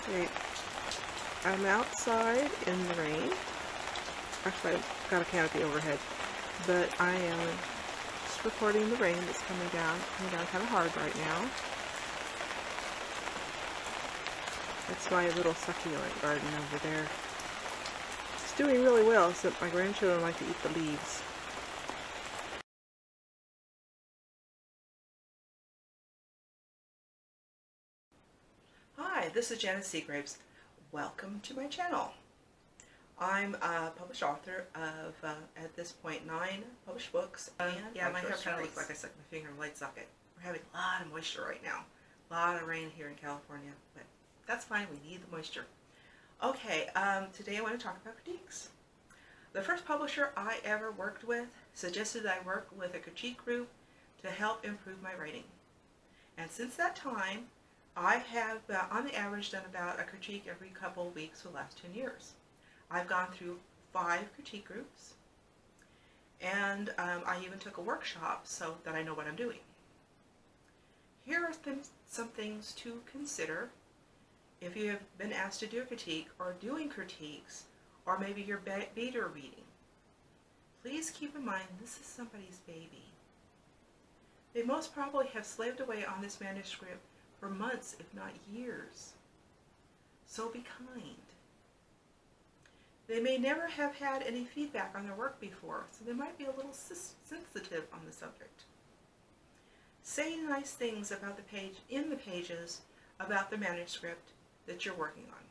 Okay, I'm outside in the rain. Actually, I've got a canopy overhead, but I am just recording the rain that's coming down kind of hard right now. That's my little succulent garden over there. It's doing really well, except my grandchildren like to eat the leaves. Hi, this is Janice Seagraves. Welcome to my channel. I'm a published author of, at this point, 9 published books. Yeah, my hair kind of looks like I stuck my finger in a light socket. We're having a lot of moisture right now. A lot of rain here in California, but that's fine. We need the moisture. Okay, today I want to talk about critiques. The first publisher I ever worked with suggested I work with a critique group to help improve my writing. And since that time, I have, on the average, done about a critique every couple of weeks for the last 10 years. I've gone through 5 critique groups, and I even took a workshop so that I know what I'm doing. Here are some things to consider if you have been asked to do a critique or doing critiques, or maybe you're beta reading. Please keep in mind this is somebody's baby. They most probably have slaved away on this manuscript for months, if not years. So be kind. They may never have had any feedback on their work before, so they might be a little sensitive on the subject. Say nice things about in the pages about the manuscript that you're working on.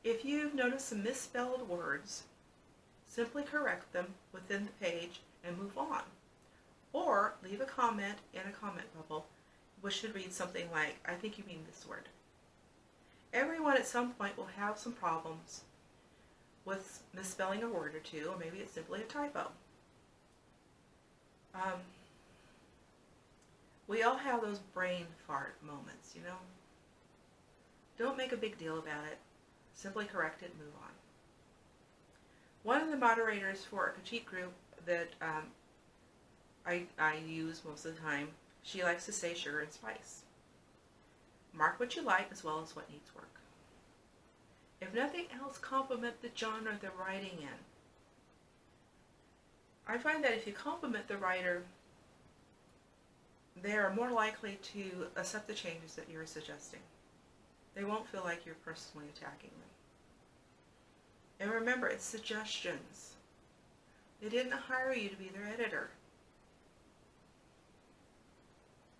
If you've noticed some misspelled words, simply correct them within the page and move on. Or leave a comment in a comment bubble, which should read something like, I think you mean this word. Everyone at some point will have some problems with misspelling a word or two, or maybe it's simply a typo. We all have those brain fart moments, you know? Don't make a big deal about it. Simply correct it and move on. One of the moderators for a critique group that I use most of the time, she likes to say sugar and spice. Mark what you like as well as what needs work. If nothing else, compliment the genre they're writing in. I find that if you compliment the writer, they are more likely to accept the changes that you're suggesting. They won't feel like you're personally attacking them. And remember, it's suggestions. They didn't hire you to be their editor.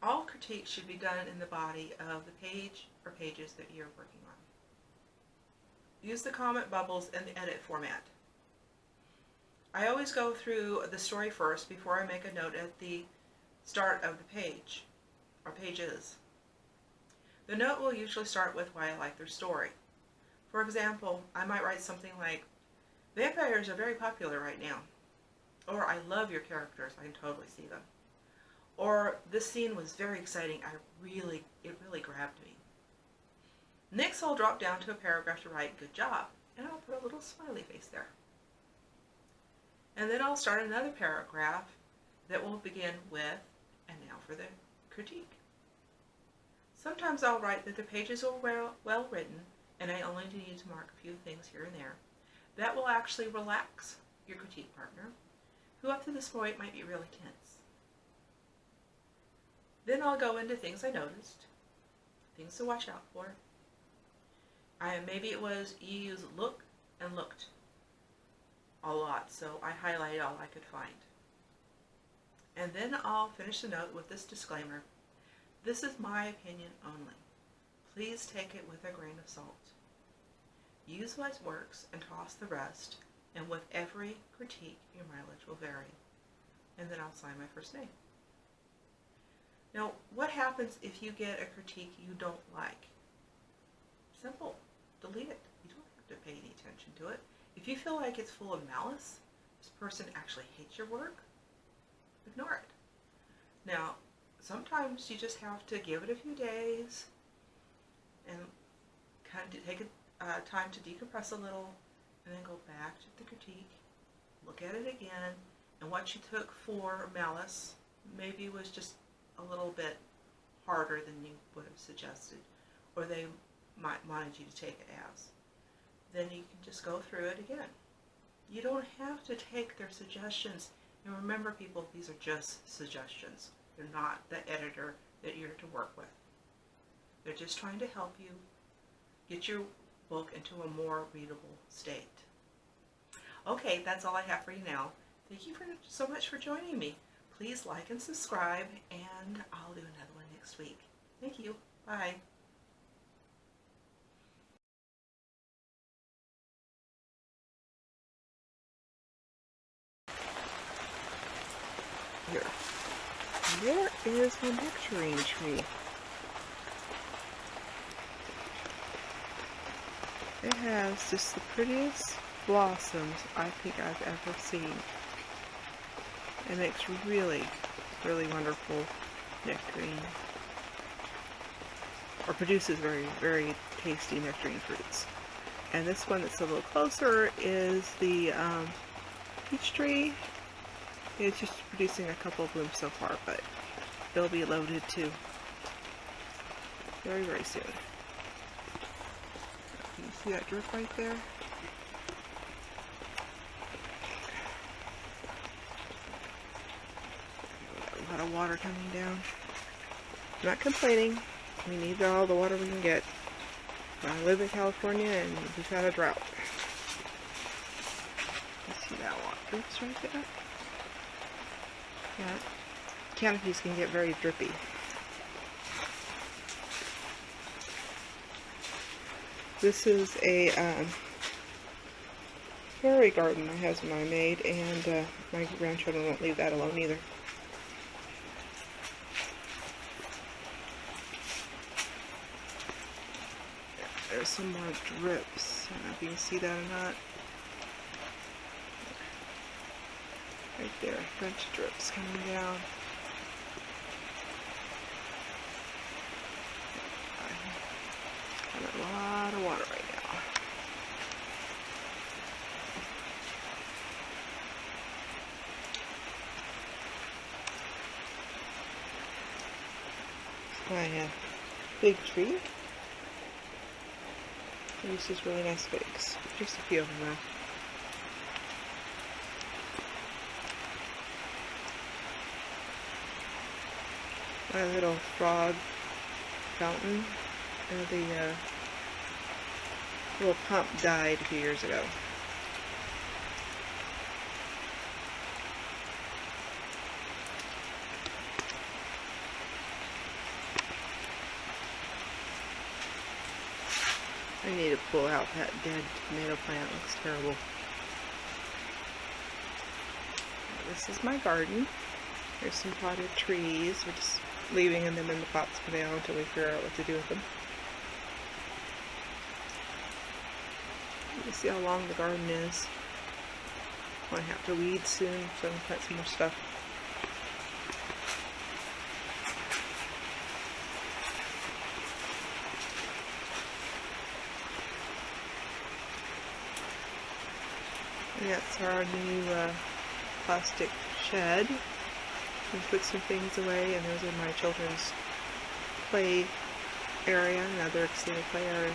All critiques should be done in the body of the page or pages that you're working on. Use the comment bubbles in the edit format. I always go through the story first before I make a note at the start of the page, or pages. The note will usually start with why I like their story. For example, I might write something like, vampires are very popular right now. Or, I love your characters, I can totally see them. Or, this scene was very exciting, it really grabbed me. Next, I'll drop down to a paragraph to write, good job, and I'll put a little smiley face there. And then I'll start another paragraph that will begin with, and now for the critique. Sometimes I'll write that the pages are well written, and I only need to mark a few things here and there. That will actually relax your critique partner, who up to this point might be really tense. Then I'll go into things I noticed, things to watch out for. Maybe it was you used look and looked a lot, so I highlighted all I could find. And then I'll finish the note with this disclaimer. This is my opinion only. Please take it with a grain of salt. Use what works and toss the rest, and with every critique, your mileage will vary. And then I'll sign my first name. Now, what happens if you get a critique you don't like? Simple. Delete it. You don't have to pay any attention to it. If you feel like it's full of malice, this person actually hates your work, ignore it. Now, sometimes you just have to give it a few days and kind of take time to decompress a little, and then go back to the critique, look at it again, and what you took for malice maybe was just a little bit harder than you would have suggested, or they wanted you to take it as, then you can just go through it again. You don't have to take their suggestions. And remember, people, these are just suggestions. They're not the editor that you're to work with. They're just trying to help you get your book into a more readable state. Okay, that's all I have for you now. Thank you so much for joining me. Please like and subscribe, and I'll do another one next week. Thank you. Bye. Here. There is a nectarine tree. It has just the prettiest blossoms I think I've ever seen. It makes really, really wonderful nectarine, or produces very, very tasty nectarine fruits. And this one that's a little closer is the peach tree. It's just producing a couple of blooms so far, but they'll be loaded too very, very soon. Can you see that drip right there? A lot of water coming down. I'm not complaining. We need all the water we can get. I live in California and we've had a drought. You see that water drips right there? Yeah, canopies can get very drippy. This is a fairy garden my husband and I made, and my grandchildren won't leave that alone either. There's some more drips. I don't know if you can see that or not. Right there, a bunch of drips coming down. Got a lot of water right now. My big tree produces really nice figs. Just a few of them though. My little frog fountain, the little pump died a few years ago. I need to pull out that dead tomato plant. It looks terrible. This is my garden. There's some potted trees. We're just leaving them in the pots for now until we figure out what to do with them. You see how long the garden is. I have to weed soon, so I'm going to plant some more stuff. And that's our new plastic shed. We put some things away, and those are my children's play area, another extended play area.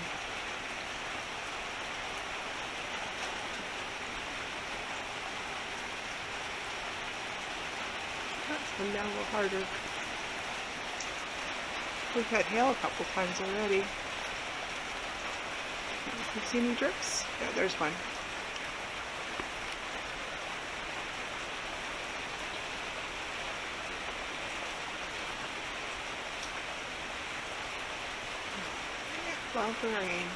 That's come down a little harder. We've had hail a couple times already. You see any drips? Yeah, there's one. Love the rain.